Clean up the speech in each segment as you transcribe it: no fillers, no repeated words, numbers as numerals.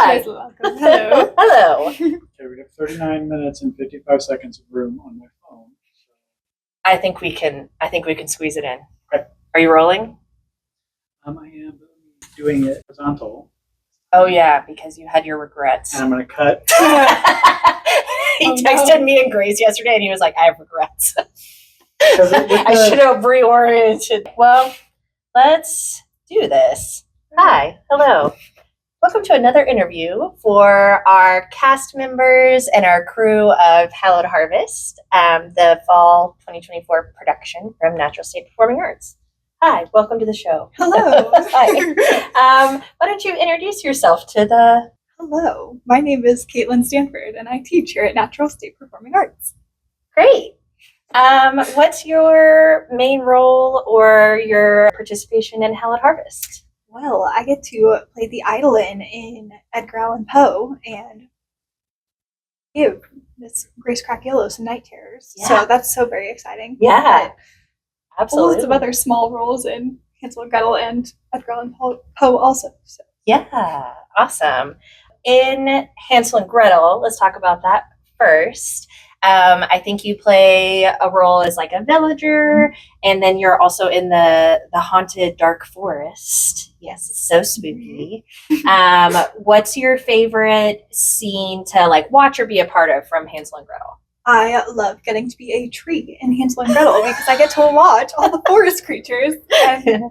Hi. Hello. Hello. Okay, we have 39 minutes and 55 seconds of room on my phone. I think we can squeeze it in. Okay. Are you rolling? I am doing it horizontal. Oh yeah, because you had your regrets. And I'm going to cut. He texted me and Grace yesterday and he was like, I have regrets. I I should have reoriented. Well, let's do this. Hi. Hello. Welcome to another interview for our cast members and our crew of Hallowed Harvest, the fall 2024 production from Natural State Performing Arts. Hi, welcome to the show. Hello. Hi. Why don't you introduce yourself to the... Hello. My name is Caitlin Stanford, and I teach here at Natural State Performing Arts. Great. What's your main role or your participation in Hallowed Harvest? Well, I get to play the Eidolon in Edgar Allan Poe and give Miss Grace Crackillo some night terrors. Yeah. So that's so very exciting. Yeah, absolutely. Lots of other small roles in Hansel and Gretel and Edgar Allan Poe also. So. Yeah, awesome. In Hansel and Gretel, let's talk about that first. I think you play a role as like a villager, and then you're also in the haunted dark forest. Yes, it's so spooky. What's your favorite scene to like watch or be a part of from Hansel and Gretel? I love getting to be a tree in Hansel and Gretel because I get to watch all the forest creatures and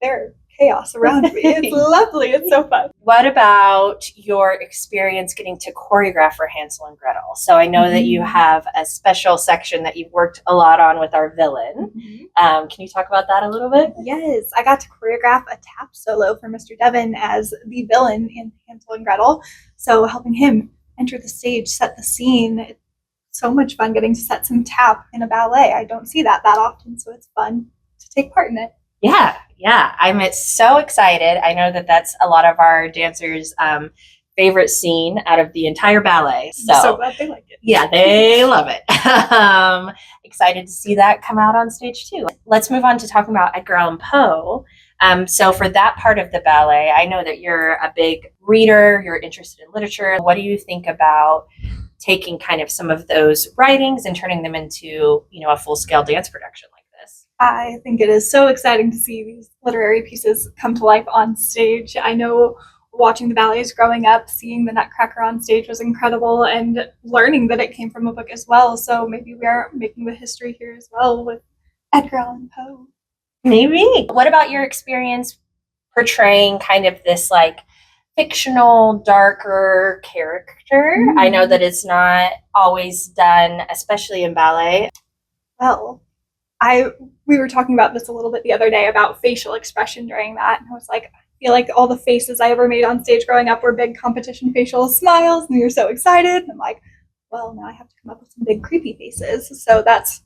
their chaos around me. It's lovely. It's so fun. What about your experience getting to choreograph for Hansel and Gretel? So I know that you have a special section that you've worked a lot on with our villain. Can you talk about that a little bit? Yes, I got to choreograph a tap solo for Mr. Devon as the villain in Hansel and Gretel. So helping him enter the stage, set the scene. It's so much fun getting to set some tap in a ballet. I don't see that often, so it's fun to take part in it. Yeah, I'm so excited. I know that that's a lot of our dancers' favorite scene out of the entire ballet. I'm so glad they like it. Yeah, they love it. Excited to see that come out on stage too. Let's move on to talking about Edgar Allan Poe. So for that part of the ballet, I know that you're a big reader, you're interested in literature. What do you think about taking kind of some of those writings and turning them into, a full-scale dance production like this? I think it is so exciting to see these literary pieces come to life on stage. I know watching the ballets growing up, seeing the Nutcracker on stage was incredible, and learning that it came from a book as well. So maybe we are making the history here as well with Edgar Allan Poe. Maybe. What about your experience portraying kind of this like fictional, darker character? I know that it's not always done, especially in ballet. Well, we were talking about this a little bit the other day about facial expression during that, and I was like, I feel like all the faces I ever made on stage growing up were big competition facial smiles, and you're so excited. And I'm like, well, now I have to come up with some big creepy faces. So that's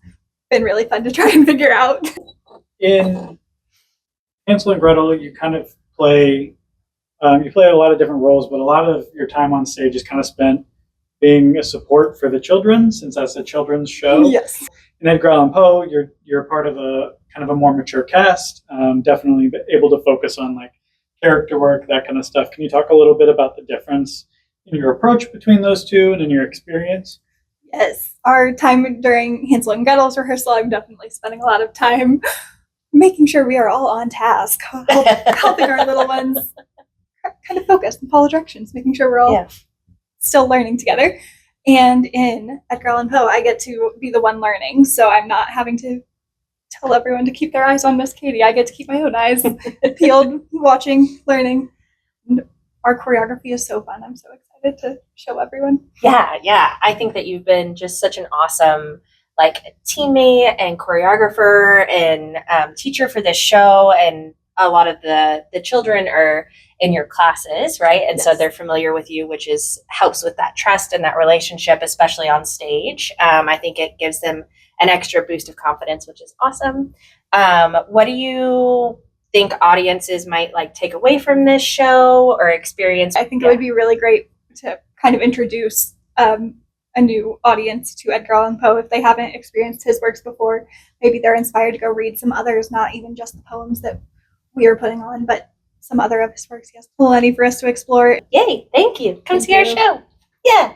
been really fun to try and figure out. In Hansel and Gretel, you kind of play, you play a lot of different roles, but a lot of your time on stage is kind of spent being a support for the children, since that's a children's show. Yes. In Edgar Allan Poe, you're part of a kind of a more mature cast, definitely able to focus on like character work, that kind of stuff. Can you talk a little bit about the difference in your approach between those two and in your experience? Yes. Our time during Hansel and Gretel's rehearsal, I'm definitely spending a lot of time making sure we are all on task, helping our little ones kind of focus and follow directions, making sure we're all still learning together. And in Edgar Allan Poe, I get to be the one learning, so I'm not having to tell everyone to keep their eyes on Miss Katie. I get to keep my own eyes peeled, watching, learning. And our choreography is so fun. I'm so excited to show everyone. Yeah. I think that you've been just such an awesome like teammate and choreographer and teacher for this show, and a lot of the children are in your classes, right? And so they're familiar with you, which helps with that trust and that relationship, especially on stage. I think it gives them an extra boost of confidence, which is awesome. What do you think audiences might like take away from this show or experience? I think it would be really great to kind of introduce a new audience to Edgar Allan Poe if they haven't experienced his works before. Maybe they're inspired to go read some others, not even just the poems that we are putting on, but some other of his works. He has plenty for us to explore. Yay! Thank you. Come Thank see our you. show. Yeah.